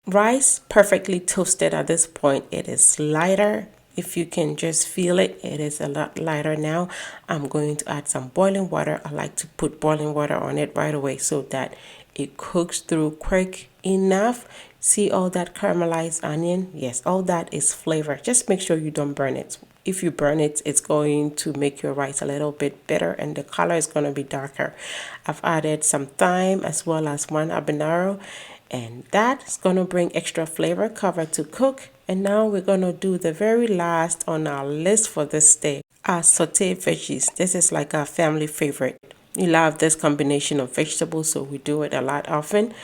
Rice perfectly toasted at this point. It is lighter. If you can just feel it, it is a lot lighter now. I'm going to add some boiling water. I like to put boiling water on it right away so that it cooks through quick enough. See all that caramelized onion? Yes, all that is flavor. Just make sure you don't burn it. If you burn it, it's going to make your rice a little bit bitter and the color is going to be darker. I've added some thyme as well as one habanero, and that's going to bring extra flavor. Cover to cook. And now we're going to do the very last on our list for this day, our sauté veggies. This is like our family favorite. We love this combination of vegetables, so we do it a lot often.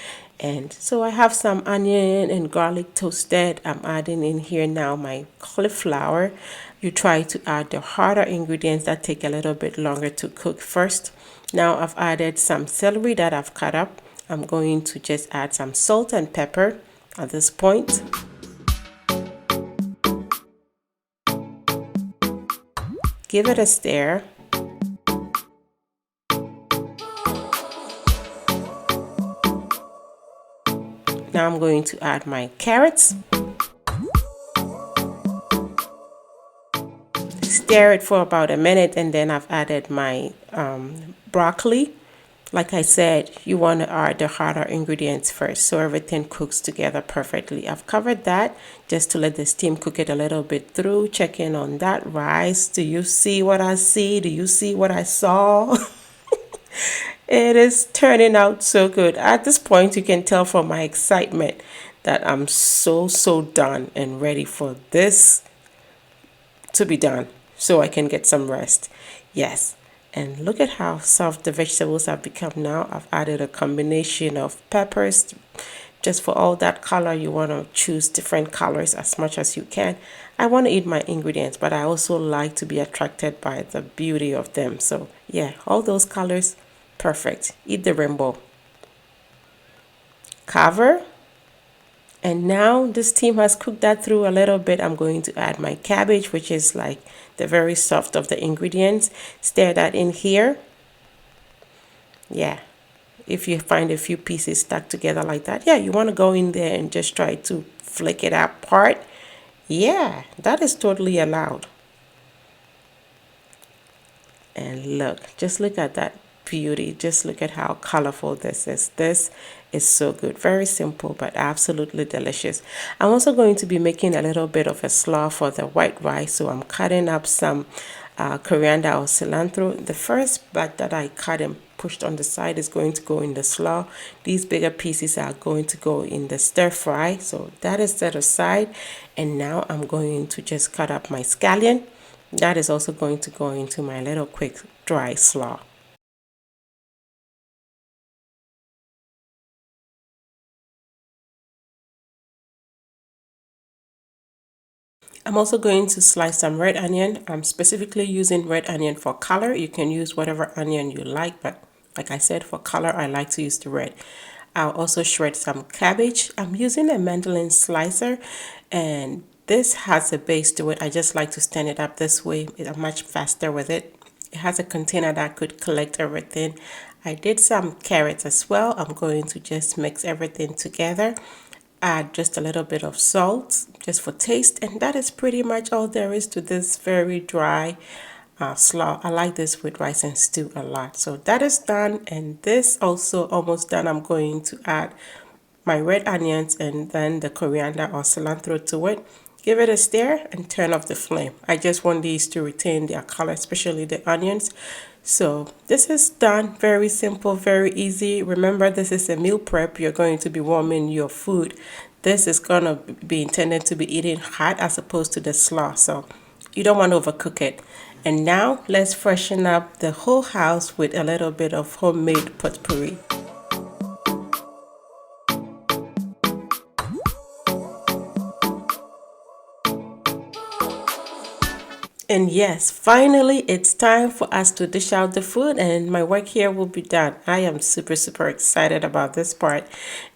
And so I have some onion and garlic toasted. I'm adding in here now my cauliflower. You try to add the harder ingredients that take a little bit longer to cook first. Now I've added some celery that I've cut up. I'm going to just add some salt and pepper at this point. Give it a stir. Now I'm going to add my carrots. Stir it for about a minute, and then I've added my broccoli. Like I said, you want to add the harder ingredients first so everything cooks together perfectly. I've covered that just to let the steam cook it a little bit through. Check in on that rice. Do you see what I see? Do you see what I saw? It is turning out so good. At this point, you can tell from my excitement that I'm so done and ready for this to be done. so I can get some rest. Yes. And look at how soft the vegetables have become now. I've added a combination of peppers. Just for all that color, you want to choose different colors as much as you can. I want to eat my ingredients, but I also like to be attracted by the beauty of them. So yeah, all those colors, perfect. Eat the rainbow. Cover. And now this team has cooked that through a little bit. I'm going to add my cabbage, which is like the very soft of the ingredients. Stir that in here. Yeah. If you find a few pieces stuck together like that, yeah, you want to go in there and just try to flick it apart. Yeah, that is totally allowed. And look, just look at that beauty. Just look at how colorful this is. This is so good. Very simple, but absolutely delicious. I'm also going to be making a little bit of a slaw for the white rice. So I'm cutting up some coriander or cilantro. The first batch that I cut and pushed on the side is going to go in the slaw. These bigger pieces are going to go in the stir fry. So that is set aside. And now I'm going to just cut up my scallion. That is also going to go into my little quick dry slaw. I'm also going to slice some red onion. I'm specifically using red onion for color. You can use whatever onion you like, but like I said, for color, I like to use the red. I'll also shred some cabbage. I'm using a mandolin slicer, and this has a base to it. I just like to stand it up this way. I'm much faster with it. It has a container that could collect everything. I did some carrots as well. I'm going to just mix everything together. Add just a little bit of salt just for taste, and that is pretty much all there is to this very dry slaw. I like this with rice and stew a lot. So that is done, and this also almost done. I'm going to add my red onions and then the coriander or cilantro to it. Give it a stir and turn off the flame. I just want these to retain their color, especially the onions. So this is done. Very simple, very easy. Remember, this is a meal prep. You're going to be warming your food. This is going to be intended to be eaten hot as opposed to the slaw. So you don't want to overcook it. And now let's freshen up the whole house with a little bit of homemade potpourri. And yes, finally, it's time for us to dish out the food, and my work here will be done. I am super excited about this part.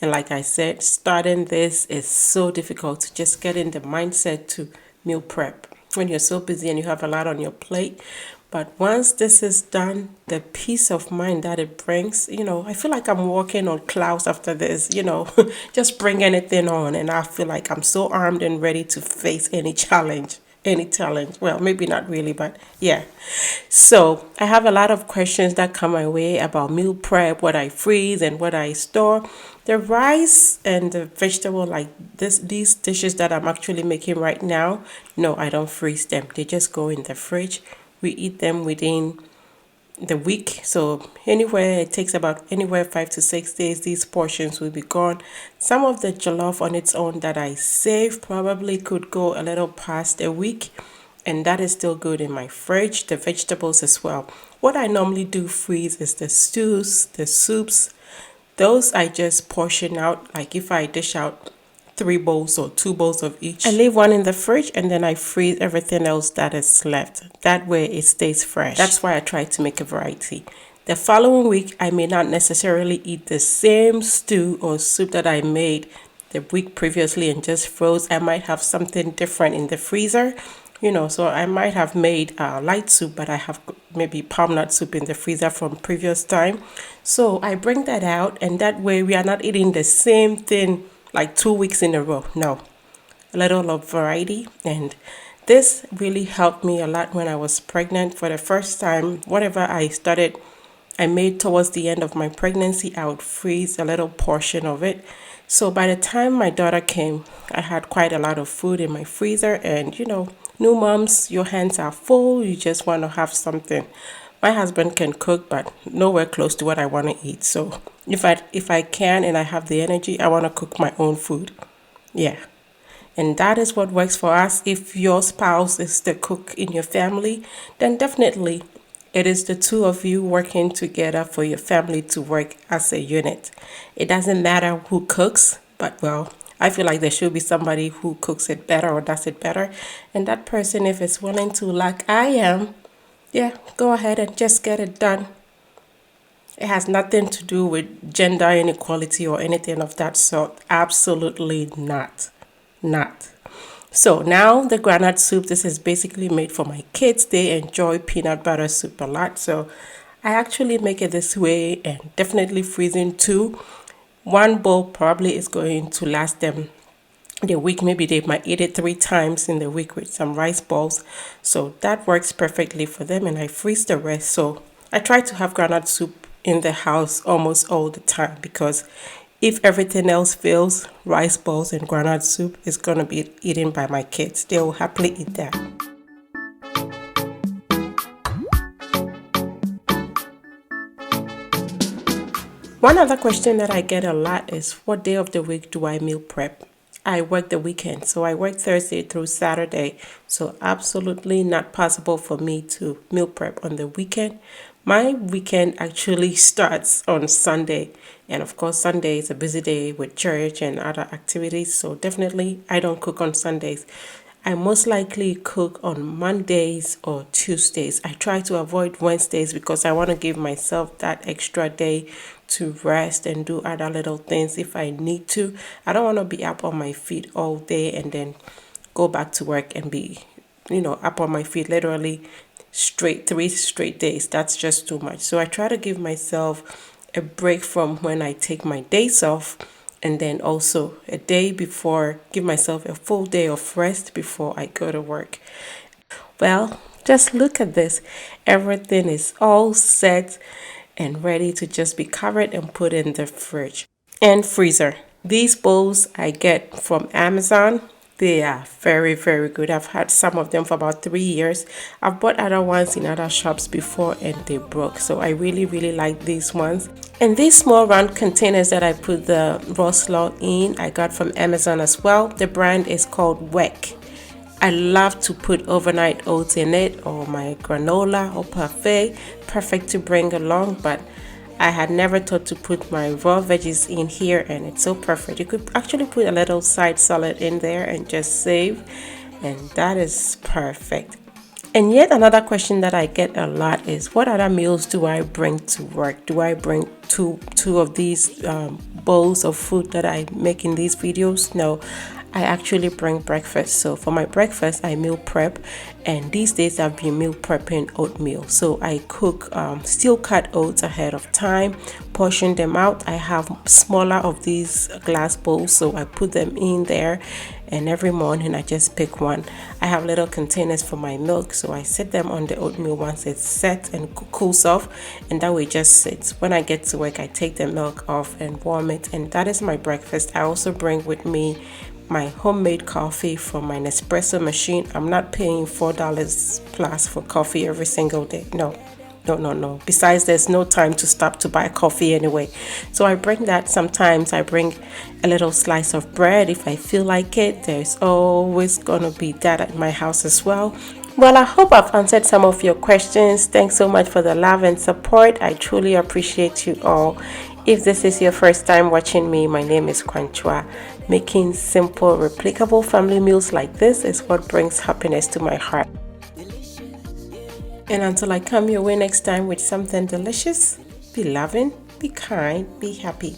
And like I said, starting this is so difficult to just get in the mindset to meal prep when you're so busy and you have a lot on your plate. But once this is done, the peace of mind that it brings, I feel like I'm walking on clouds after this, just bring anything on, and I feel like I'm so armed and ready to face any challenge. Well, maybe not really, but yeah. So I have a lot of questions that come my way about meal prep, what I freeze and what I store. The rice and the vegetable, like these dishes that I'm actually making right now, no, I don't freeze them. They just go in the fridge. We eat them within the week. So it takes about anywhere 5 to 6 days, these portions will be gone. Some of the jollof on its own that I save probably could go a little past a week, and that is still good in my fridge. The vegetables as well. What I normally do freeze is the stews, the soups. Those I just portion out. Like if I dish out 3 bowls or 2 bowls of each, I leave one in the fridge and then I freeze everything else that is left. That way it stays fresh. That's why I try to make a variety. The following week, I may not necessarily eat the same stew or soup that I made the week previously and just froze. I might have something different in the freezer. So I might have made light soup, but I have maybe palm nut soup in the freezer from previous time. So I bring that out, and that way we are not eating the same thing like 2 weeks in a row. No, a little of variety. And this really helped me a lot when I was pregnant. For the first time, whatever I made towards the end of my pregnancy, I would freeze a little portion of it. So by the time my daughter came, I had quite a lot of food in my freezer. And new moms, your hands are full. You just want to have something. My husband can cook, but nowhere close to what I want to eat. So if I can and I have the energy, I want to cook my own food. Yeah. And that is what works for us. If your spouse is the cook in your family, then definitely it is the two of you working together for your family to work as a unit. It doesn't matter who cooks, but well, I feel like there should be somebody who cooks it better or does it better. And that person, if it's willing to, like I am, yeah, go ahead and just get it done. It has nothing to do with gender inequality or anything of that sort. Absolutely not. Not. So now the granite soup, this is basically made for my kids. They enjoy peanut butter soup a lot. So I actually make it this way and definitely freezing too. One bowl probably is going to last them the week. Maybe they might eat it 3 times in the week with some rice balls. So that works perfectly for them, and I freeze the rest. So I try to have granite soup in the house almost all the time, because if everything else fails, rice balls and granite soup is going to be eaten by my kids. They will happily eat that. One other question that I get a lot is, what day of the week do I meal prep? I work the weekend, so I work Thursday through Saturday. So absolutely not possible for me to meal prep on the weekend. My weekend actually starts on Sunday. And of course, Sunday is a busy day with church and other activities. So definitely, I don't cook on Sundays. I most likely cook on Mondays or Tuesdays. I try to avoid Wednesdays because I want to give myself that extra day to rest and do other little things if I need to. I don't want to be up on my feet all day and then go back to work and be, up on my feet literally 3 straight days. That's just too much. So I try to give myself a break from when I take my days off, and then also a day before, give myself a full day of rest before I go to work. Well, just look at this. Everything is all set and ready to just be covered and put in the fridge and freezer. These bowls I get from Amazon. They are very, very good. I've had some of them for about 3 years. I've bought other ones in other shops before and they broke. So I really, really like these ones. And these small round containers that I put the raw slaw in, I got from Amazon as well. The brand is called Weck. I love to put overnight oats in it, or my granola or parfait. Perfect to bring along, but I had never thought to put my raw veggies in here, and it's so perfect. You could actually put a little side salad in there and just save, and that is perfect. And yet another question that I get a lot is, what other meals do I bring to work? Do I bring two of these bowls of food that I make in these videos? No, I actually bring breakfast. So for my breakfast, I meal prep, and these days I've been meal prepping oatmeal. So I cook steel cut oats ahead of time, portion them out. I have smaller of these glass bowls, so I put them in there, and every morning I just pick one. I have little containers for my milk, so I set them on the oatmeal once it's set and cools off, and that way it just sits. When I get to work, I take the milk off and warm it, and that is my breakfast. I also bring with me my homemade coffee from my Nespresso machine. I'm not paying $4 plus for coffee every single day. No. Besides, there's no time to stop to buy coffee anyway. So I bring that. Sometimes I bring a little slice of bread if I feel like it. There's always gonna be that at my house as well. Well, I hope I've answered some of your questions. Thanks so much for the love and support. I truly appreciate you all. If this is your first time watching me, my name is Kwankyewaa. Making simple, replicable family meals like this is what brings happiness to my heart. And until I come your way next time with something delicious, be loving, be kind, be happy.